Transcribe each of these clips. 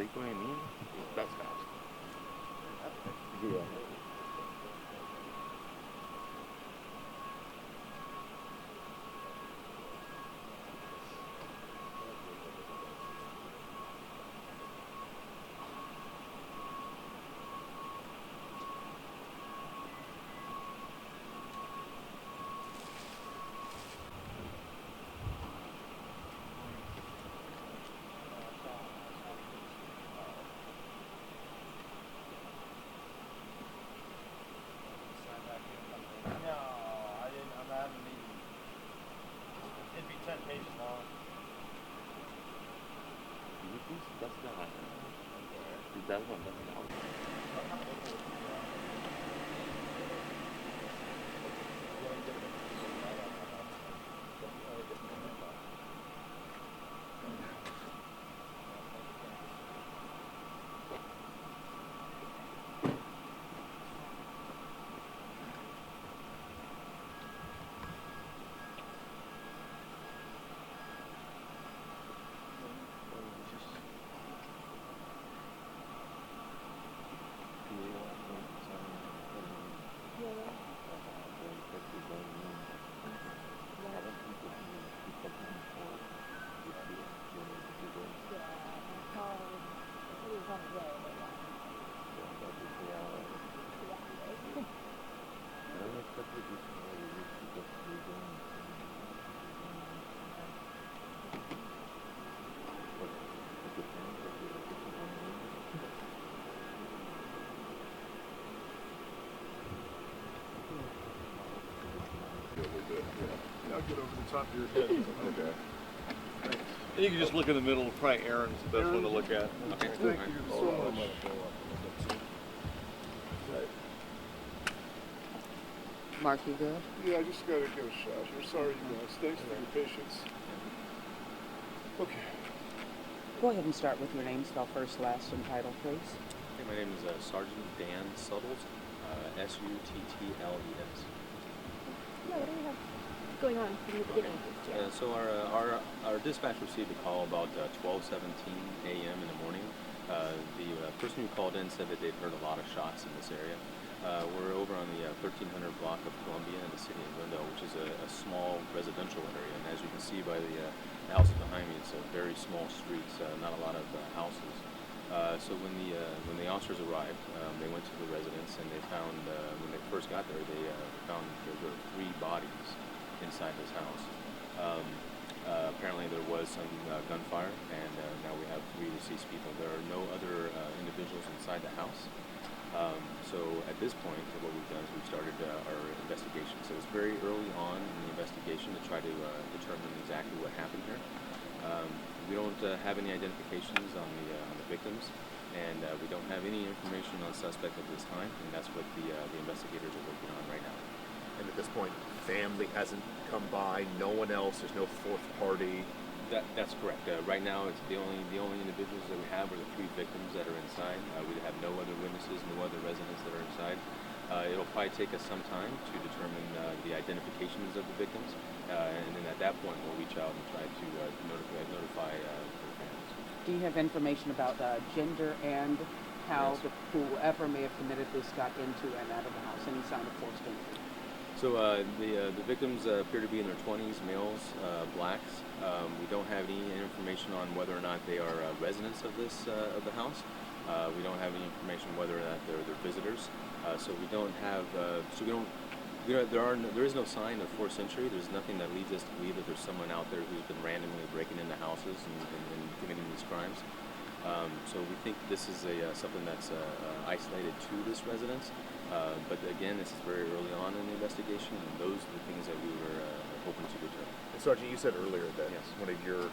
they going in, that's fast. Yeah. That's the high. That one doesn't help. I'll get over the top of your head. Okay. And you can just look in the middle. Probably Aaron's the best one to look at. Okay. Thank you so much. Mark, you good? Yeah, I just got to get a shot here. Sorry, you guys. Thanks for your patience. Okay. Go ahead and start with your name, spell first, last, and title, please. Okay, my name is Sergeant Dan Suttles, Suttles. Yeah, what do we have going on from the beginning? So our dispatch received a call about 12:17 a.m. in the morning. The person who called in said that they'd heard a lot of shots in this area. We're over on the 1300 block of Columbia in the City of Glendale, which is a small residential area. And as you can see by the houses behind me, it's a very small street, not a lot of houses. So when the officers arrived, they went to the residence and they found, when they first got there, they found there were 3 bodies inside this house. Apparently there was some gunfire, and now we have 3 deceased people. There are no other individuals inside the house. So at this point, what we've done is we've started our investigation. So it's very early on in the investigation to try to determine exactly what happened here. We don't have any identifications on the victims, and we don't have any information on the suspect at this time, and that's what the investigators are working on right now. And at this point, family hasn't come by, no one else, there's no fourth party. That's correct. Right now, it's the only individuals that we have are the 3 victims that are inside. We have no other witnesses, no other residents that are inside. It'll probably take us some time to determine the identifications of the victims, and then at that point, we'll reach out and try to notify their families. Do you have information about gender and how Yes. whoever may have committed this got into and out of the house? Any sign of forced entry? So the victims appear to be in their 20s, males, blacks. We don't have any information on whether or not they are residents of the house. We don't have any information whether or not they're visitors. So we don't have. There is no sign of forced entry. There's nothing that leads us to believe that there's someone out there who's been randomly breaking into houses and committing these crimes. So we think this is something that's isolated to this residence. But again, this is very early on in the investigation, and those are the things that we were hoping to determine. And Sergeant, you said earlier that Yes. one of your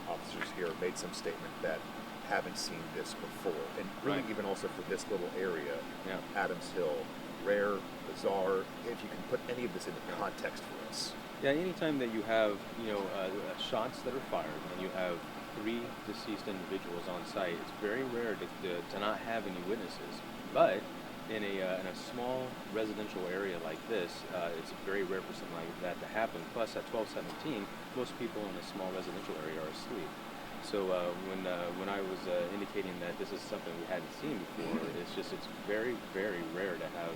officers here made some statement that haven't seen this before, and really Right. even also for this little area, Yeah. Adams Hill, rare, bizarre, if you can put any of this into context for us. Yeah, anytime that you have, shots that are fired and you have 3 deceased individuals on site, it's very rare to not have any witnesses. But in a small residential area like this, it's very rare for something like that to happen. Plus, at 12:17, most people in a small residential area are asleep. So when I was indicating that this is something we hadn't seen before, it's very, very rare to have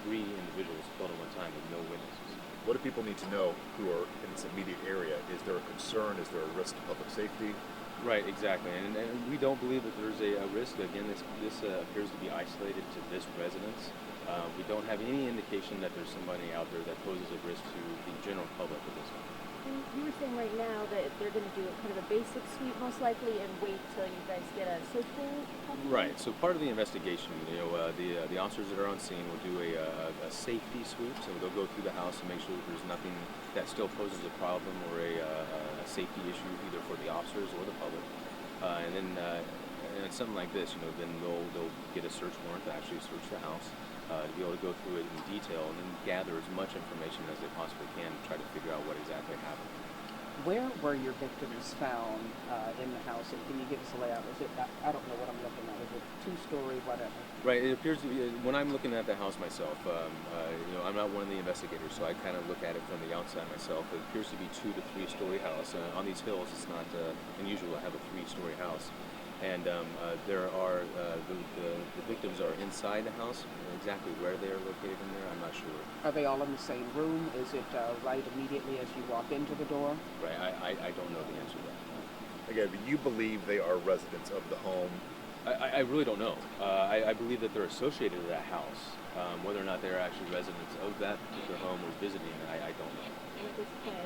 three individuals killed at one time with no witnesses. What do people need to know who are in this immediate area? Is there a concern? Is there a risk to public safety? Right, exactly, and we don't believe that there's a risk. Again, this appears to be isolated to this residence. We don't have any indication that there's somebody out there that poses a risk to the general public at this time. And you were saying right now that they're going to do kind of a basic sweep most likely and wait till you guys get a search warrant? possibly? Right. So part of the investigation, the officers that are on scene will do a safety sweep. So they'll go through the house and make sure that there's nothing that still poses a problem or a safety issue either for the officers or the public. And then it's something like this, then they'll get a search warrant to actually search the house. To be able to go through it in detail and then gather as much information as they possibly can to try to figure out what exactly happened. Where were your victims found in the house, and can you give us a layout? Is it, I don't know what I'm looking at. Is it two-story, whatever? Right. It appears to be, when I'm looking at the house myself, I'm not one of the investigators, so I kind of look at it from the outside myself. It appears to be 2 to 3 story house. On these hills, it's not unusual to have a 3-story house. And there are the victims are inside the house. Exactly where they are located in there, I'm not sure. Are they all in the same room? Is it right immediately as you walk into the door? Right. I don't know the answer to that. Again, do you believe they are residents of the home? I really don't know. I believe that they're associated with that house. Whether or not they're actually residents of that particular home or visiting, I don't know. And at this point,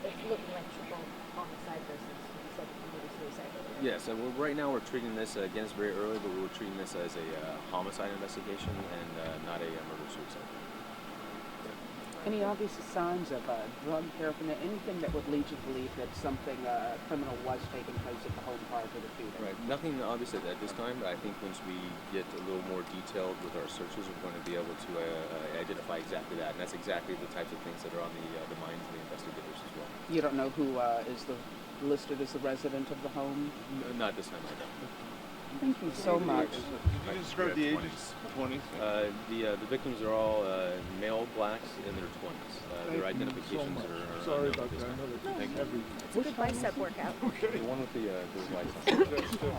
it's looking like triple homicide versus second degree suicide. Yes, and right now we're treating this, again, it's very early, but we're treating this as a homicide investigation and not a murder-suicide. Any obvious signs of drug paraphernalia, anything that would lead you to believe that something criminal was taking place at the home prior to the shooting? Right, nothing obvious at this time, but I think once we get a little more detailed with our searches, we're going to be able to identify exactly that, and that's exactly the types of things that are on the minds of the investigators as well. You don't know who is listed as the resident of the home? Not this time, I don't. Thank you so much. Can you describe the ages? 20s? The victims are all male blacks in their 20s. Their identifications are Sorry unknown about at this that. I time. know that Thank you. It's a good bicep workout. The one with the lights on.